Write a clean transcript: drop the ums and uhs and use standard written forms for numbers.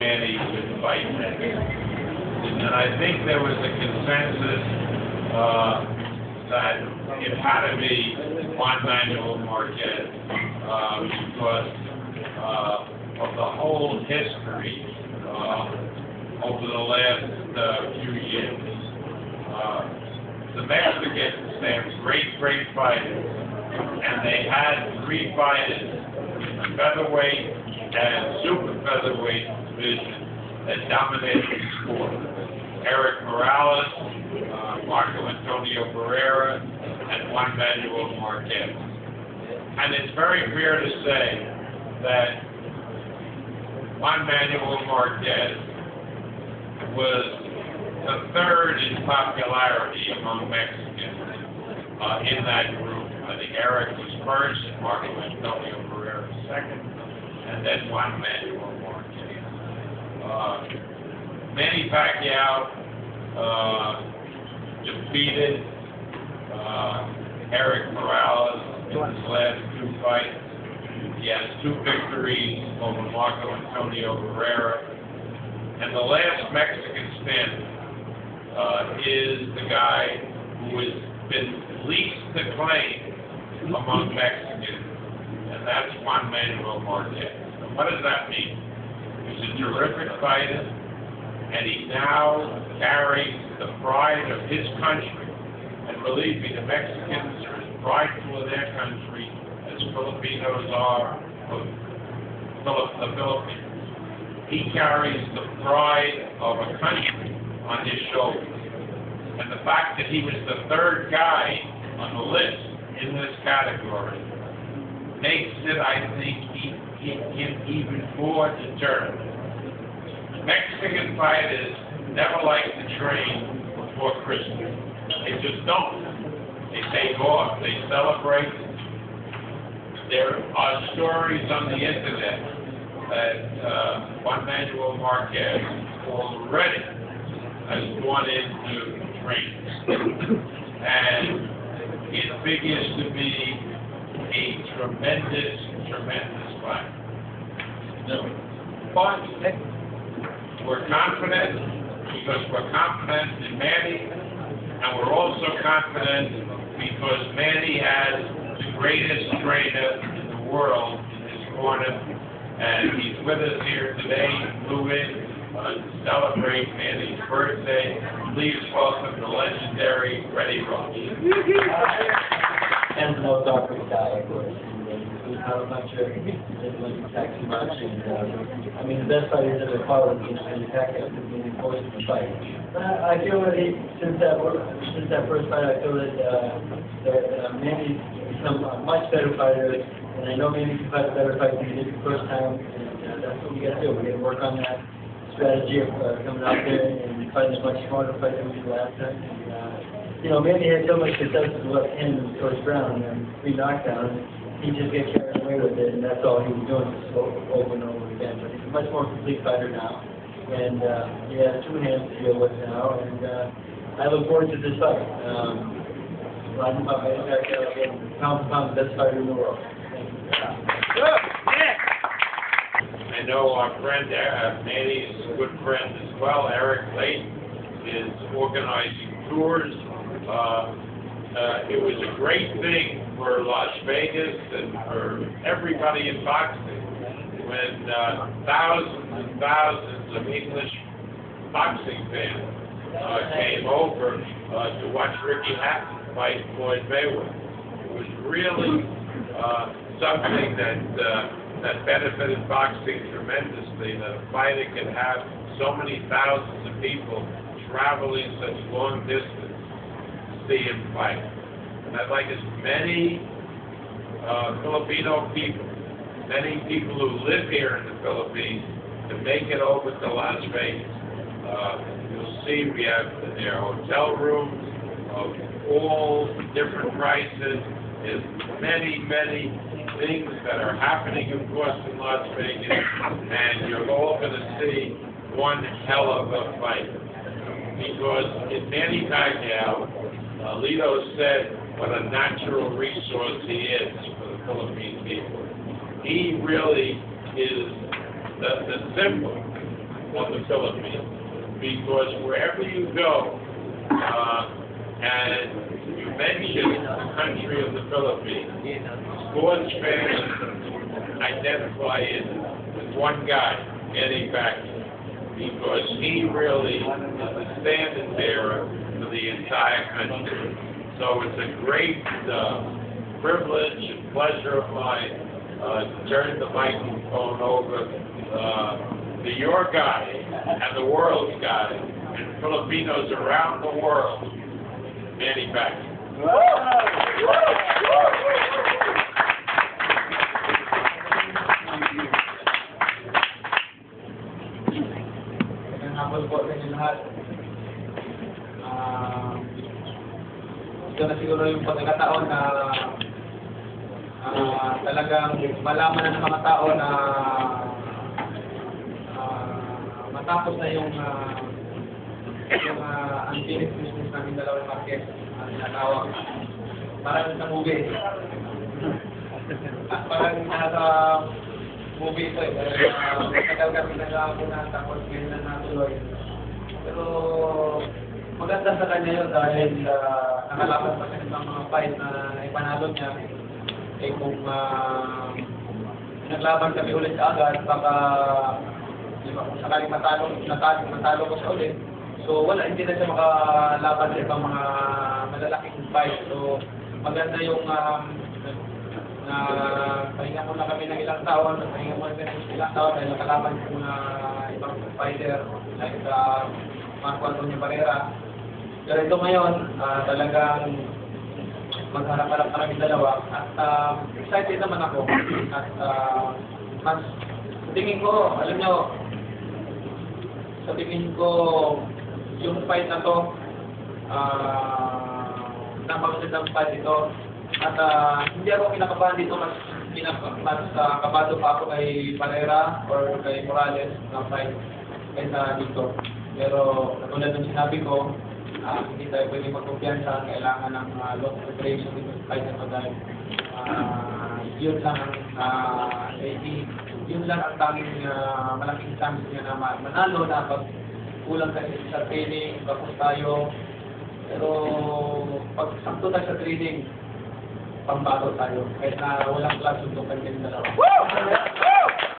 Manny would fight next. And I think there was a consensus that it had to be Juan Manuel Marquez because of the whole history over the last few years. The Mexicans, they have great fighters, and they had three fighters in the featherweight and super featherweight division that dominated the sport. Erik Morales, Marco Antonio Barrera, and Juan Manuel Marquez. And it's very fair to say that Juan Manuel Marquez was the third in popularity among Mexicans in that group. I think Erik was first, and Marco Antonio Barrera second, and then Juan Manuel Marquez. Manny Pacquiao defeated Erik Morales in his last two fights. He has two victories over Marco Antonio Barrera. And the last Mexican standing is the guy who has been least acclaimed among Mexicans, and that's Juan Manuel Marquez. And what does that mean? He's a terrific fighter, and he now carries the pride of his country. And believe me, the Mexicans are as prideful of their country as Filipinos are of the Philippines. He carries the pride of a country on his shoulders. And the fact that he was the third guy on the list in this category makes it, I think, even more determined. Mexican fighters never like to train before Christmas. They just don't. They take off, they celebrate. There are stories on the internet that Juan Manuel Marquez already has gone into training. And it figures to be a tremendous fight. But we're confident because we're confident in Manny, and we're also confident because Manny has the greatest trainer in the world in his corner, and he's with us here today. He flew in to celebrate Manny's birthday. Please welcome the legendary Freddie Roach. And no doctor guy, of course. I'm not sure it wouldn't attack too much. And, I mean, the best fighters ever fought with Manny Pacquiao have been forced to fight. But I feel that since that first fight, I feel that Manny's become a much better fighter. And I know Manny can fight a better fight than he did the first time. And that's what we got to do. We got to work on that strategy of coming out there and fighting a much smarter fight than we did last time. And, you know, Manny had so much success with what him in the first round and 3 knockdowns. He just gets carried away with it, and that's all he was doing, just over and over again. But he's a much more complete fighter now, and he has 2 hands to deal with now, and I look forward to this fight. I'm pound for pound the best fighter in the world. I know our friend, Manny's good friend as well, Eric Late, is organizing tours. It was a great thing for Las Vegas and for everybody in boxing when thousands and thousands of English boxing fans came over to watch Ricky Hatton fight Floyd Mayweather. It was really something that benefited boxing tremendously, that a fighter could have so many thousands of people traveling such long distance to see him fight. And I'd like as many Filipino people, many people who live here in the Philippines, to make it over to Las Vegas. You'll see we have their hotel rooms of all different prices. There's many things that are happening, of course, in Las Vegas, and you're all going to see one hell of a fight. Because in Manny Pacquiao, Lito said what a natural resource he is for the Philippine people. He really is the symbol on the Philippines. Because wherever you go, and you mention the country of the Philippines, sports fans identify it with one guy, Eddie Pacquiao, because he really is the standard bearer for the entire country. So it's a great privilege and pleasure of mine to turn the microphone over to your guy and the world's guy and Filipinos around the world, Manny Pacquiao. Hapon po sa inyo lahat. Ito na siguro yung pagkakataon na talagang malaman na ng mga tao na matapos na yung unfinished business namin dalawang market ang tinatawag. Parang sa movie. Parang nasa movie ito eh. Matagal kami nag-aapunan tapos ngayon na natuloy. Pero maganda sa kanya yun dahil nakalaban pa siya ng mga fight na ipanalo niya. Eh kung naglaban kami ulit agad, baka kung sakaling matalo ko siya ulit. So wala, hindi na siya makalaban sa ibang mga malalaking fight. So maganda yung na pahinga muna kami ng ilang taon, pahinga muna kami ng ilang taon dahil nakalaban ko na ibang fighter like Marco Antonio Barrera. Pero ito ngayon, talagang magharap-harap na kami dalawa at excited naman ako at mas tingin ko, alam nyo, sa tingin ko yung fight na to napakagandang fight ito. At hindi ako kinakabahan dito, mas kabado pa ako kay Barrera or kay Morales na fight kaysa dito. Pero katulad ng sinabi ko, hindi tayo pwede magkumpiyansa, kailangan ng long preparation dito sa fight na ito dahil yun lang yun lang ang tanging malaking chance niya na manalo na pag kulang kasi sa training, tapos tayo. Pero pag sakto tayo sa training, pambato tayo. Kahit na walang class yung kanyang dalawa.